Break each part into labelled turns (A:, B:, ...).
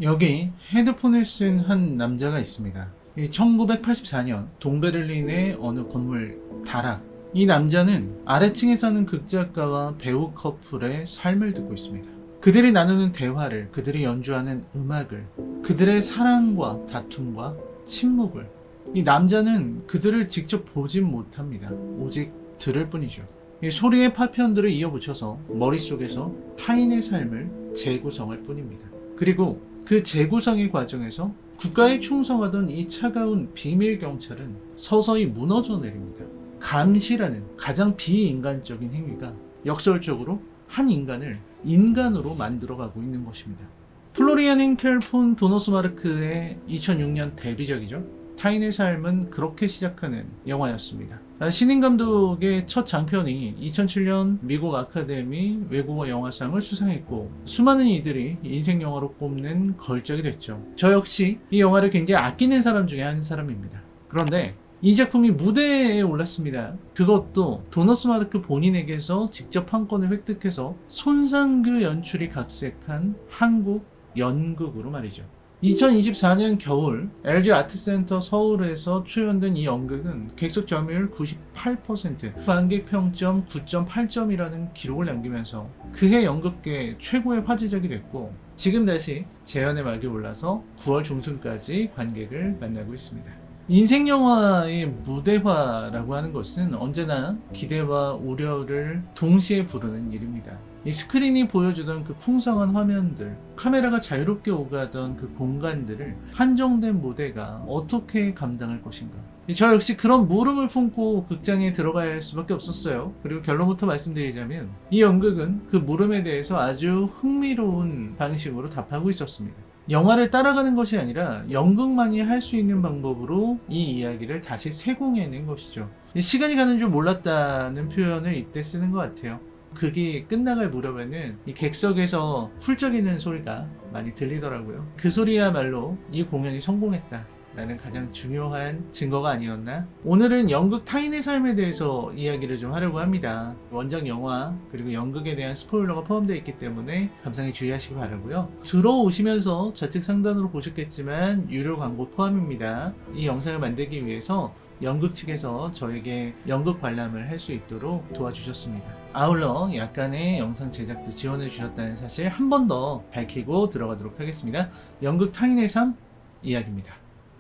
A: 여기 헤드폰을 쓴 한 남자가 있습니다. 1984년 동베를린의 어느 건물 다락. 이 남자는 아래층에 사는 극작가와 배우 커플의 삶을 듣고 있습니다. 그들이 나누는 대화를, 그들이 연주하는 음악을, 그들의 사랑과 다툼과 침묵을, 이 남자는 그들을 직접 보진 못합니다. 오직 들을 뿐이죠. 이 소리의 파편들을 이어붙여서 머릿속에서 타인의 삶을 재구성할 뿐입니다. 그리고 그 재구성의 과정에서 국가에 충성하던 이 차가운 비밀 경찰은 서서히 무너져 내립니다. 감시라는 가장 비인간적인 행위가 역설적으로 한 인간을 인간으로 만들어가고 있는 것입니다. 플로리안 헨켈 폰 도너스마르크의 2006년 데뷔작이죠. 타인의 삶은 그렇게 시작하는 영화였습니다. 신인 감독의 첫 장편이 2007년 미국 아카데미 외국어 영화상을 수상했고 수많은 이들이 인생 영화로 꼽는 걸작이 됐죠. 저 역시 이 영화를 굉장히 아끼는 사람 중에 한 사람입니다. 그런데 이 작품이 무대에 올랐습니다. 그것도 도너스마르크 본인에게서 직접 판권을 획득해서 손상규 연출이 각색한 한국 연극으로 말이죠. 2024년 겨울 LG 아트센터 서울에서 초연된 이 연극은 객석 점유율 98%, 관객 평점 9.8점이라는 기록을 남기면서 그해 연극계 최고의 화제작이 됐고 지금 다시 재연의 막이 올라서 9월 중순까지 관객을 만나고 있습니다. 인생 영화의 무대화라고 하는 것은 언제나 기대와 우려를 동시에 부르는 일입니다. 이 스크린이 보여주던 그 풍성한 화면들, 카메라가 자유롭게 오가던 그 공간들을 한정된 무대가 어떻게 감당할 것인가. 저 역시 그런 물음을 품고 극장에 들어가야 할 수밖에 없었어요. 그리고 결론부터 말씀드리자면 이 연극은 그 물음에 대해서 아주 흥미로운 방식으로 답하고 있었습니다. 영화를 따라가는 것이 아니라 연극만이 할 수 있는 방법으로 이 이야기를 다시 세공해낸 것이죠. 시간이 가는 줄 몰랐다는 표현을 이때 쓰는 것 같아요. 극이 끝나갈 무렵에는 이 객석에서 훌쩍이는 소리가 많이 들리더라고요. 그 소리야말로 이 공연이 성공했다 라는 가장 중요한 증거가 아니었나? 오늘은 연극 타인의 삶에 대해서 이야기를 좀 하려고 합니다. 원작 영화 그리고 연극에 대한 스포일러가 포함되어 있기 때문에 감상에 주의하시기 바라고요. 들어오시면서 좌측 상단으로 보셨겠지만 유료 광고 포함입니다. 이 영상을 만들기 위해서 연극 측에서 저에게 연극 관람을 할 수 있도록 도와주셨습니다. 아울러 약간의 영상 제작도 지원해 주셨다는 사실 한 번 더 밝히고 들어가도록 하겠습니다. 연극 타인의 삶 이야기입니다.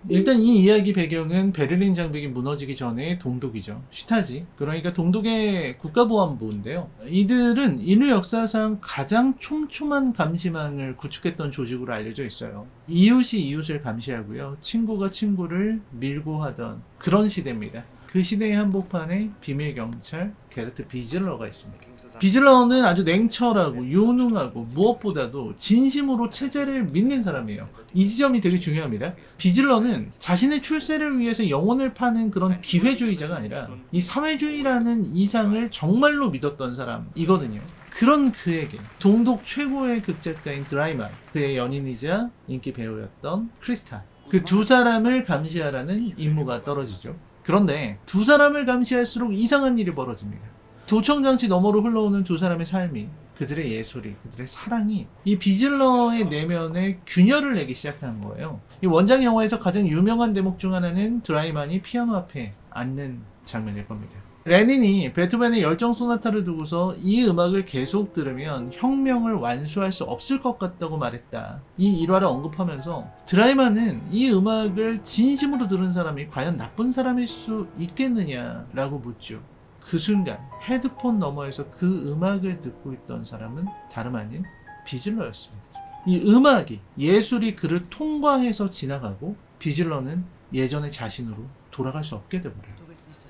A: 일단 이 이야기 배경은 베를린 장벽이 무너지기 전에 동독이죠. 슈타지. 그러니까 동독의 국가보안부인데요. 이들은 인류 역사상 가장 촘촘한 감시망을 구축했던 조직으로 알려져 있어요. 이웃이 이웃을 감시하고요. 친구가 친구를 밀고 하던 그런 시대입니다. 그 시대의 한복판에 비밀 경찰 게르트 비즐러가 있습니다. 비즐러는 아주 냉철하고 유능하고 무엇보다도 진심으로 체제를 믿는 사람이에요. 이 지점이 되게 중요합니다. 비즐러는 자신의 출세를 위해서 영혼을 파는 그런 기회주의자가 아니라 이 사회주의라는 이상을 정말로 믿었던 사람이거든요. 그런 그에게 동독 최고의 극작가인 드라이만, 그의 연인이자 인기 배우였던 크리스탈, 그 두 사람을 감시하라는 임무가 떨어지죠. 그런데 두 사람을 감시할수록 이상한 일이 벌어집니다. 도청장치 너머로 흘러오는 두 사람의 삶이, 그들의 예술이, 그들의 사랑이 이 비즐러의 내면에 균열을 내기 시작한 거예요. 이 원작 영화에서 가장 유명한 대목 중 하나는 드라이만이 피아노 앞에 앉는 장면일 겁니다. 레닌이 베토벤의 열정 소나타를 두고서 이 음악을 계속 들으면 혁명을 완수할 수 없을 것 같다고 말했다. 이 일화를 언급하면서 드라이만은 이 음악을 진심으로 들은 사람이 과연 나쁜 사람일 수 있겠느냐라고 묻죠. 그 순간 헤드폰 너머에서 그 음악을 듣고 있던 사람은 다름 아닌 비즐러였습니다. 이 음악이, 예술이 그를 통과해서 지나가고 비즐러는 예전의 자신으로 돌아갈 수 없게 되버려요.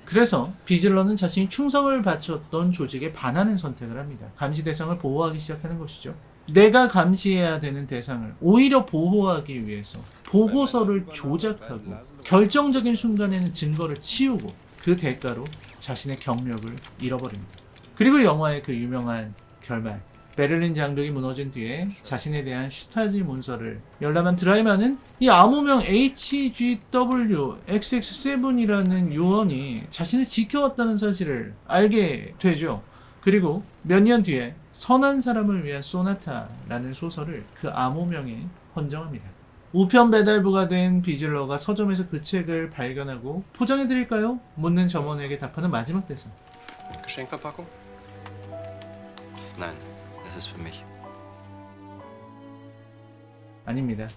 A: 그래서 비즐러는 자신이 충성을 바쳤던 조직에 반하는 선택을 합니다. 감시 대상을 보호하기 시작하는 것이죠. 내가 감시해야 되는 대상을 오히려 보호하기 위해서 보고서를 조작하고 결정적인 순간에는 증거를 치우고 그 대가로 자신의 경력을 잃어버립니다. 그리고 영화의 그 유명한 결말, 베를린 장벽이 무너진 뒤에 자신에 대한 슈타지 문서를 열람한 드라이만은 이 암호명 HGW XX7이라는 요원이 자신을 지켜왔다는 사실을 알게 되죠. 그리고 몇 년 뒤에 선한 사람을 위한 소나타라는 소설을 그 암호명에 헌정합니다. 우편 배달부가 된 비즐러가 서점에서 그 책을 발견하고 포장해드릴까요? 묻는 점원에게 답하는 마지막 대사.
B: Geschenkverpackung? Nein, das ist für mich.
A: 아닙니다.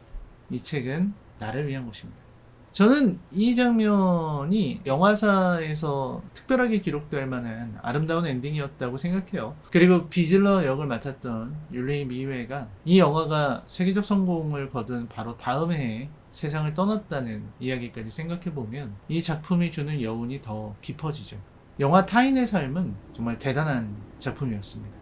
A: 이 책은 나를 위한 것입니다. 저는 이 장면이 영화사에서 특별하게 기록될 만한 아름다운 엔딩이었다고 생각해요. 그리고 비즐러 역을 맡았던 율리 미웨가 이 영화가 세계적 성공을 거둔 바로 다음 해에 세상을 떠났다는 이야기까지 생각해보면 이 작품이 주는 여운이 더 깊어지죠. 영화 타인의 삶은 정말 대단한 작품이었습니다.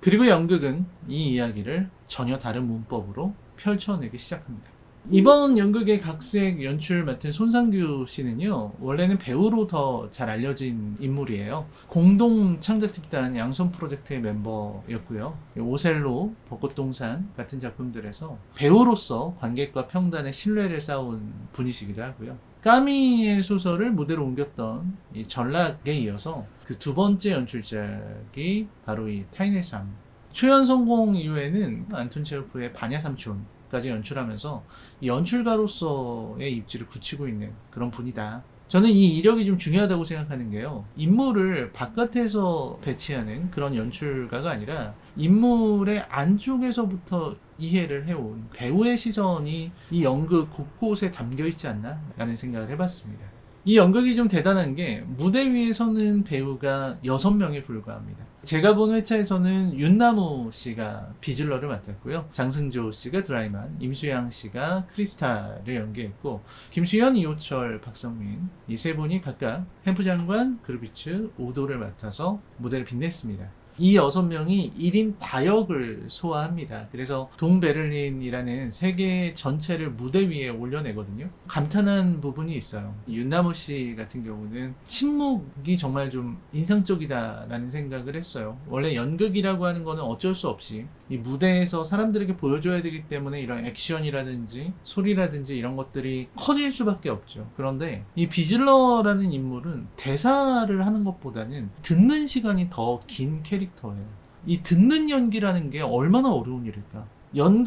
A: 그리고 연극은 이 이야기를 전혀 다른 문법으로 펼쳐내기 시작합니다. 이번 연극의 각색 연출 맡은 손상규 씨는요, 원래는 배우로 더 잘 알려진 인물이에요. 공동 창작 집단 양손 프로젝트의 멤버였고요. 오셀로, 벚꽃동산 같은 작품들에서 배우로서 관객과 평단의 신뢰를 쌓은 분이시기도 하고요. 까미의 소설을 무대로 옮겼던 이 전락에 이어서 그 두 번째 연출작이 바로 이 타인의 삶. 초연 성공 이후에는 안톤 체호프의 반야 삼촌 까지 연출하면서 연출가로서의 입지를 굳히고 있는 그런 분이다. 저는 이 이력이 좀 중요하다고 생각하는 게요. 인물을 바깥에서 배치하는 그런 연출가가 아니라 인물의 안쪽에서부터 이해를 해온 배우의 시선이 이 연극 곳곳에 담겨 있지 않나? 라는 생각을 해봤습니다. 이 연극이 좀 대단한 게 무대 위에 서는 배우가 6명에 불과합니다. 제가 본 회차에서는 윤나무 씨가 비즐러를 맡았고요. 장승조 씨가 드라이만, 임수양 씨가 크리스타를 연기했고 김수현, 이호철, 박성민 이 세 분이 각각 햄프 장관, 그루비츠, 오도를 맡아서 무대를 빛냈습니다. 이 6명이 1인 다역을 소화합니다. 그래서 동베를린이라는 세계 전체를 무대 위에 올려내거든요. 감탄한 부분이 있어요. 윤나무 씨 같은 경우는 침묵이 정말 좀 인상적이다라는 생각을 했어요. 원래 연극이라고 하는 거는 어쩔 수 없이 이 무대에서 사람들에게 보여줘야 되기 때문에 이런 액션이라든지 소리라든지 이런 것들이 커질 수밖에 없죠. 그런데 이 비즐러라는 인물은 대사를 하는 것보다는 듣는 시간이 더 긴 캐릭터예요. 이 듣는 연기라는 게 얼마나 어려운 일일까?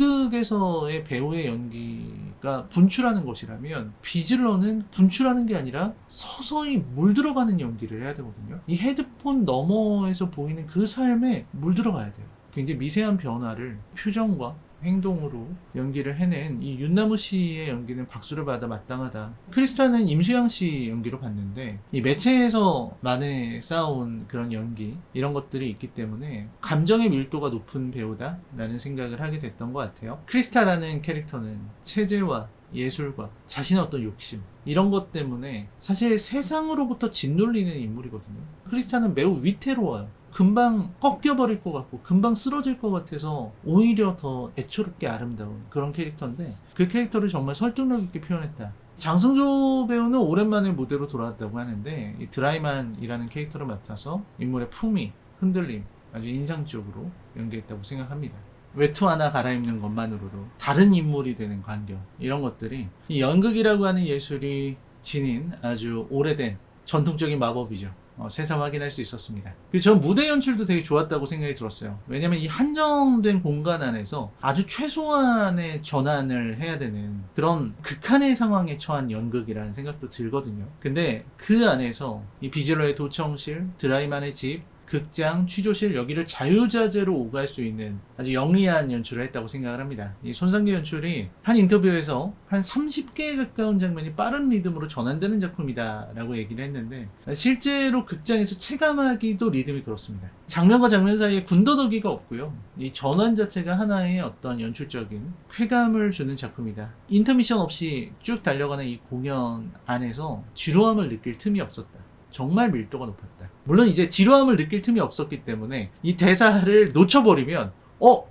A: 연극에서의 배우의 연기가 분출하는 것이라면 비즐러는 분출하는 게 아니라 서서히 물들어가는 연기를 해야 되거든요. 이 헤드폰 너머에서 보이는 그 삶에 물들어가야 돼요. 굉장히 미세한 변화를 표정과 행동으로 연기를 해낸 이 윤나무 씨의 연기는 박수를 받아 마땅하다. 크리스타는 임수양 씨 연기로 봤는데 이 매체에서 만에 쌓아온 그런 연기 이런 것들이 있기 때문에 감정의 밀도가 높은 배우다라는 생각을 하게 됐던 것 같아요. 크리스타라는 캐릭터는 체제와 예술과 자신의 어떤 욕심 이런 것 때문에 사실 세상으로부터 짓눌리는 인물이거든요. 크리스타는 매우 위태로워요. 금방 꺾여버릴 것 같고 금방 쓰러질 것 같아서 오히려 더 애초롭게 아름다운 그런 캐릭터인데 그 캐릭터를 정말 설득력 있게 표현했다. 장승조 배우는 오랜만에 무대로 돌아왔다고 하는데 이 드라이만이라는 캐릭터를 맡아서 인물의 품위, 흔들림 아주 인상적으로 연기했다고 생각합니다. 외투 하나 갈아입는 것만으로도 다른 인물이 되는 광경 이런 것들이 이 연극이라고 하는 예술이 지닌 아주 오래된 전통적인 마법이죠. 새삼 확인할 수 있었습니다. 그리고 전 무대 연출도 되게 좋았다고 생각이 들었어요. 왜냐면 이 한정된 공간 안에서 아주 최소한의 전환을 해야 되는 그런 극한의 상황에 처한 연극이라는 생각도 들거든요. 근데 그 안에서 이 비즐러의 도청실, 드라이만의 집, 극장, 취조실 여기를 자유자재로 오갈 수 있는 아주 영리한 연출을 했다고 생각을 합니다. 이 손상규 연출이 한 인터뷰에서 한 30개에 가까운 장면이 빠른 리듬으로 전환되는 작품이다 라고 얘기를 했는데 실제로 극장에서 체감하기도 리듬이 그렇습니다. 장면과 장면 사이에 군더더기가 없고요. 이 전환 자체가 하나의 어떤 연출적인 쾌감을 주는 작품이다. 인터미션 없이 쭉 달려가는 이 공연 안에서 지루함을 느낄 틈이 없었다. 정말 밀도가 높았다. 물론 이제 지루함을 느낄 틈이 없었기 때문에 이 대사를 놓쳐버리면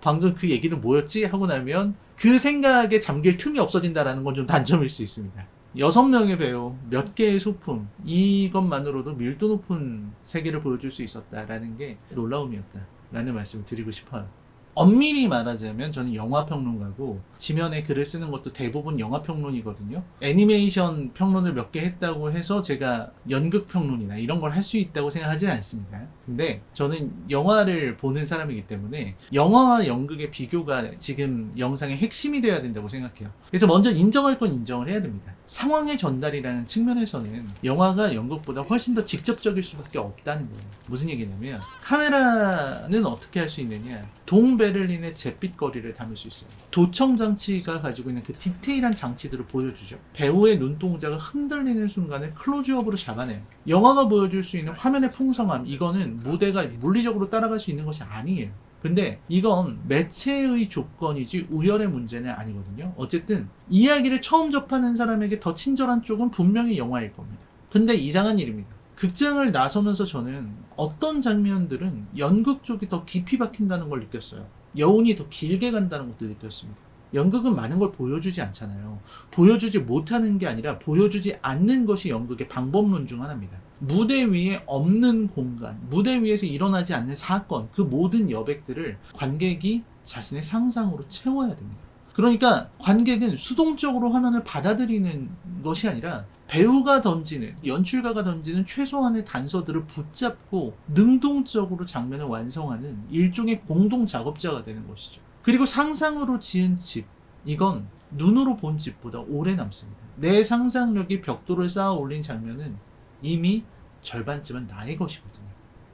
A: 방금 그 얘기는 뭐였지? 하고 나면 그 생각에 잠길 틈이 없어진다는 건 좀 단점일 수 있습니다. 6명의 배우, 몇 개의 소품 이것만으로도 밀도 높은 세계를 보여줄 수 있었다라는 게 놀라움이었다라는 말씀을 드리고 싶어요. 엄밀히 말하자면 저는 영화평론가고 지면에 글을 쓰는 것도 대부분 영화평론이거든요. 애니메이션 평론을 몇 개 했다고 해서 제가 연극평론이나 이런 걸 할 수 있다고 생각하지는 않습니다. 근데 저는 영화를 보는 사람이기 때문에 영화와 연극의 비교가 지금 영상의 핵심이 되어야 된다고 생각해요. 그래서 먼저 인정할 건 인정을 해야 됩니다. 상황의 전달이라는 측면에서는 영화가 연극보다 훨씬 더 직접적일 수밖에 없다는 거예요. 무슨 얘기냐면 카메라는 어떻게 할 수 있느냐, 동베를린의 잿빛 거리를 담을 수 있어요. 도청 장치가 가지고 있는 그 디테일한 장치들을 보여주죠. 배우의 눈동자가 흔들리는 순간을 클로즈업으로 잡아내요. 영화가 보여줄 수 있는 화면의 풍성함, 이거는 무대가 물리적으로 따라갈 수 있는 것이 아니에요. 근데 이건 매체의 조건이지 우열의 문제는 아니거든요. 어쨌든 이야기를 처음 접하는 사람에게 더 친절한 쪽은 분명히 영화일 겁니다. 근데 이상한 일입니다. 극장을 나서면서 저는 어떤 장면들은 연극 쪽이 더 깊이 박힌다는 걸 느꼈어요. 여운이 더 길게 간다는 것도 느꼈습니다. 연극은 많은 걸 보여주지 않잖아요. 보여주지 못하는 게 아니라 보여주지 않는 것이 연극의 방법론 중 하나입니다. 무대 위에 없는 공간, 무대 위에서 일어나지 않는 사건, 그 모든 여백들을 관객이 자신의 상상으로 채워야 됩니다. 그러니까 관객은 수동적으로 화면을 받아들이는 것이 아니라 배우가 던지는, 연출가가 던지는 최소한의 단서들을 붙잡고 능동적으로 장면을 완성하는 일종의 공동 작업자가 되는 것이죠. 그리고 상상으로 지은 집, 이건 눈으로 본 집보다 오래 남습니다. 내 상상력이 벽돌을 쌓아 올린 장면은 이미 절반쯤은 나의 것이거든요.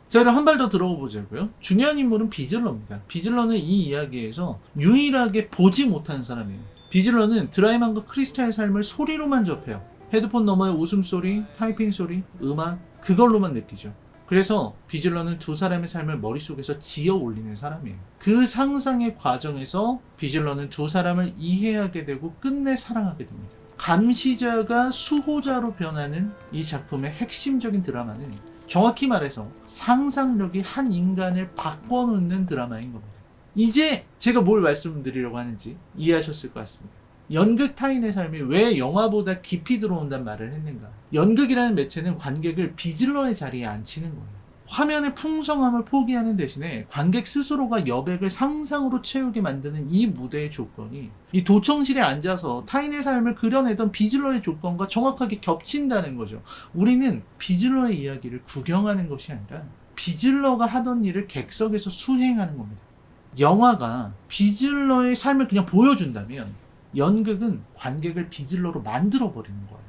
A: 자, 그럼 한 발 더 들어가 보자고요. 중요한 인물은 비즐러입니다. 비즐러는 이 이야기에서 유일하게 보지 못하는 사람이에요. 비즐러는 드라이만과 크리스타의 삶을 소리로만 접해요. 헤드폰 너머의 웃음소리, 타이핑 소리, 음악, 그걸로만 느끼죠. 그래서 비즐러는 두 사람의 삶을 머릿속에서 지어 올리는 사람이에요. 그 상상의 과정에서 비즐러는 두 사람을 이해하게 되고 끝내 사랑하게 됩니다. 감시자가 수호자로 변하는 이 작품의 핵심적인 드라마는 정확히 말해서 상상력이 한 인간을 바꿔놓는 드라마인 겁니다. 이제 제가 뭘 말씀드리려고 하는지 이해하셨을 것 같습니다. 연극 타인의 삶이 왜 영화보다 깊이 들어온단 말을 했는가? 연극이라는 매체는 관객을 비즐러의 자리에 앉히는 거예요. 화면의 풍성함을 포기하는 대신에 관객 스스로가 여백을 상상으로 채우게 만드는 이 무대의 조건이 이 도청실에 앉아서 타인의 삶을 그려내던 비즐러의 조건과 정확하게 겹친다는 거죠. 우리는 비즐러의 이야기를 구경하는 것이 아니라 비즐러가 하던 일을 객석에서 수행하는 겁니다. 영화가 비즐러의 삶을 그냥 보여준다면 연극은 관객을 비즐러로 만들어버리는 거예요.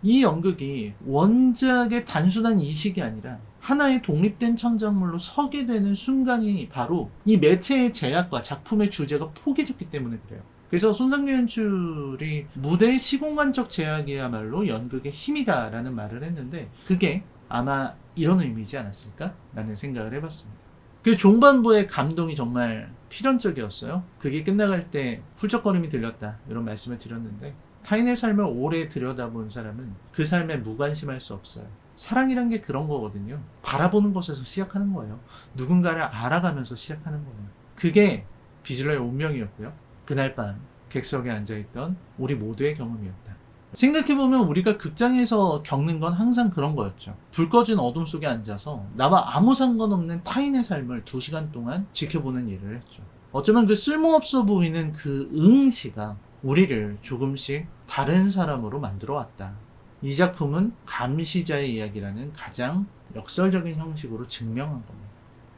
A: 이 연극이 원작의 단순한 이식이 아니라 하나의 독립된 창작물로 서게 되는 순간이 바로 이 매체의 제약과 작품의 주제가 포개졌기 때문에 그래요. 그래서 손상규 연출이 무대의 시공간적 제약이야말로 연극의 힘이다라는 말을 했는데 그게 아마 이런 의미지 않았을까? 라는 생각을 해봤습니다. 그 종반부의 감동이 정말 필연적이었어요. 그게 끝나갈 때 훌쩍거림이 들렸다 이런 말씀을 드렸는데 타인의 삶을 오래 들여다본 사람은 그 삶에 무관심할 수 없어요. 사랑이란 게 그런 거거든요. 바라보는 것에서 시작하는 거예요. 누군가를 알아가면서 시작하는 거예요. 그게 비즐러의 운명이었고요. 그날 밤 객석에 앉아있던 우리 모두의 경험이었다. 생각해보면 우리가 극장에서 겪는 건 항상 그런 거였죠. 불 꺼진 어둠 속에 앉아서 나와 아무 상관없는 타인의 삶을 2시간 동안 지켜보는 일을 했죠. 어쩌면 그 쓸모없어 보이는 그 응시가 우리를 조금씩 다른 사람으로 만들어 왔다. 이 작품은 감시자의 이야기라는 가장 역설적인 형식으로 증명한 겁니다.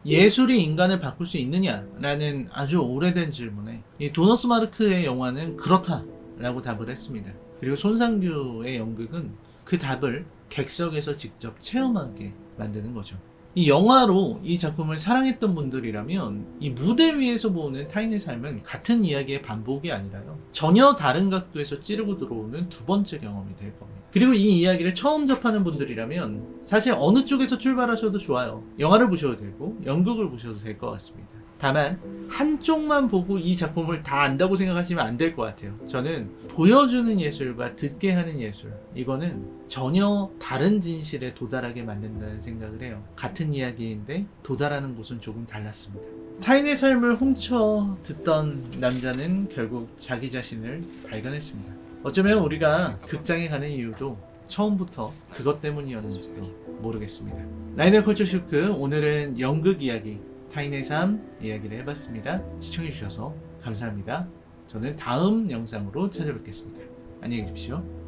A: 예술이 인간을 바꿀 수 있느냐라는 아주 오래된 질문에 이 도너스 마르크의 영화는 그렇다라고 답을 했습니다. 그리고 손상규의 연극은 그 답을 객석에서 직접 체험하게 만드는 거죠. 이 영화로 이 작품을 사랑했던 분들이라면 이 무대 위에서 보는 타인의 삶은 같은 이야기의 반복이 아니라요. 전혀 다른 각도에서 찌르고 들어오는 두 번째 경험이 될 겁니다. 그리고 이 이야기를 처음 접하는 분들이라면 사실 어느 쪽에서 출발하셔도 좋아요. 영화를 보셔도 되고 연극을 보셔도 될 것 같습니다. 다만 한쪽만 보고 이 작품을 다 안다고 생각하시면 안 될 것 같아요. 저는 보여주는 예술과 듣게 하는 예술, 이거는 전혀 다른 진실에 도달하게 만든다는 생각을 해요. 같은 이야기인데 도달하는 곳은 조금 달랐습니다. 타인의 삶을 훔쳐 듣던 남자는 결국 자기 자신을 발견했습니다. 어쩌면 우리가 극장에 가는 이유도 처음부터 그것 때문이었는지도 모르겠습니다. 라이널 컬처 쇼크, 오늘은 연극 이야기, 타인의 삶 이야기를 해봤습니다. 시청해주셔서 감사합니다. 저는 다음 영상으로 찾아뵙겠습니다. 안녕히 계십시오.